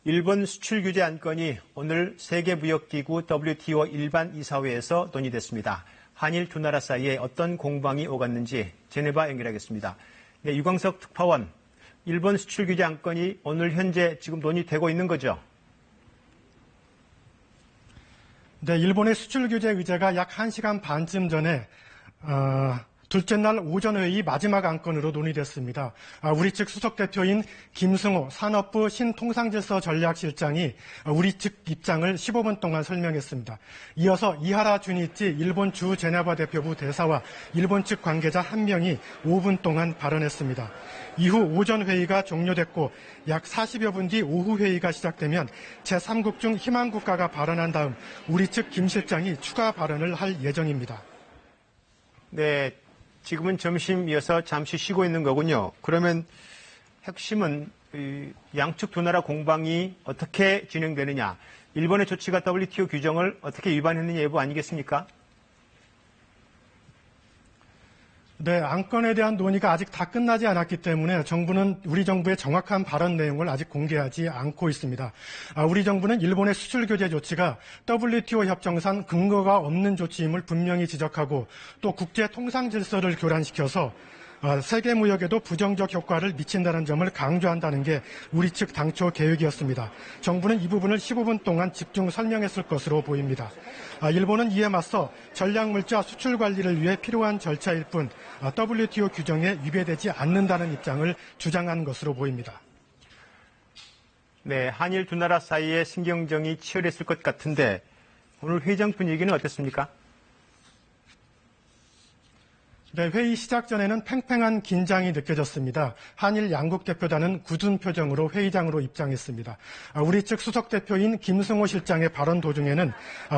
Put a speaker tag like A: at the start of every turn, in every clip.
A: 일본 수출 규제 안건이 오늘 세계무역기구 WTO 일반 이사회에서 논의됐습니다. 한일 두 나라 사이에 어떤 공방이 오갔는지 제네바 연결하겠습니다. 네, 유광석 특파원, 일본 수출 규제 안건이 오늘 현재 지금 논의되고 있는 거죠?
B: 네, 일본의 수출 규제 의제가 약 1시간 반쯤 전에 둘째 날 오전 회의 마지막 안건으로 논의됐습니다. 우리 측 수석 대표인 김승호 산업부 신통상질서 전략실장이 우리 측 입장을 15분 동안 설명했습니다. 이어서 이하라 주니치 일본 주 제네바 대표부 대사와 일본 측 관계자 1명이 5분 동안 발언했습니다. 이후 오전 회의가 종료됐고 약 40여 분 뒤 오후 회의가 시작되면 제3국 중 희망국가가 발언한 다음 우리 측 김 실장이 추가 발언을 할 예정입니다.
A: 네, 지금은 점심이어서 잠시 쉬고 있는 거군요. 그러면 핵심은 양측 두 나라 공방이 어떻게 진행되느냐, 일본의 조치가 WTO 규정을 어떻게 위반했느냐 여부 아니겠습니까?
B: 네, 안건에 대한 논의가 아직 다 끝나지 않았기 때문에 우리 정부의 정확한 발언 내용을 아직 공개하지 않고 있습니다. 우리 정부는 일본의 수출 규제 조치가 WTO 협정상 근거가 없는 조치임을 분명히 지적하고 또 국제 통상 질서를 교란시켜서 세계 무역에도 부정적 효과를 미친다는 점을 강조한다는 게 우리 측 당초 계획이었습니다. 정부는 이 부분을 15분 동안 집중 설명했을 것으로 보입니다. 일본은 이에 맞서 전략물자 수출 관리를 위해 필요한 절차일 뿐 WTO 규정에 위배되지 않는다는 입장을 주장한 것으로 보입니다.
A: 네, 한일 두 나라 사이에 신경전이 치열했을 것 같은데 오늘 회의장 분위기는 어땠습니까?
B: 네, 회의 시작 전에는 팽팽한 긴장이 느껴졌습니다. 한일 양국 대표단은 굳은 표정으로 회의장으로 입장했습니다. 우리 측 수석 대표인 김승호 실장의 발언 도중에는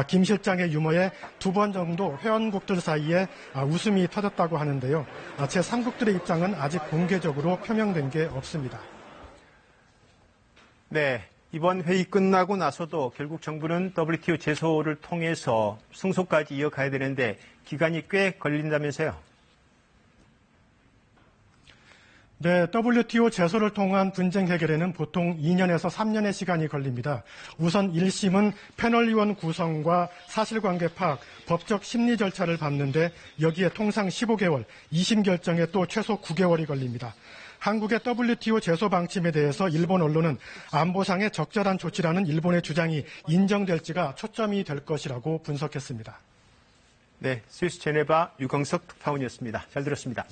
B: 김 실장의 유머에 2번 정도 회원국들 사이에 웃음이 터졌다고 하는데요. 제3국들의 입장은 아직 공개적으로 표명된 게 없습니다.
A: 네, 이번 회의 끝나고 나서도 결국 정부는 WTO 제소를 통해서 승소까지 이어가야 되는데 기간이 꽤 걸린다면서요?
B: 네, WTO 제소를 통한 분쟁 해결에는 보통 2년에서 3년의 시간이 걸립니다. 우선 1심은 패널 위원 구성과 사실관계 파악, 법적 심리 절차를 밟는데 여기에 통상 15개월, 2심 결정에 또 최소 9개월이 걸립니다. 한국의 WTO 제소 방침에 대해서 일본 언론은 안보상의 적절한 조치라는 일본의 주장이 인정될지가 초점이 될 것이라고 분석했습니다.
A: 네, 스위스 제네바 유광석 특파원이었습니다. 잘 들었습니다.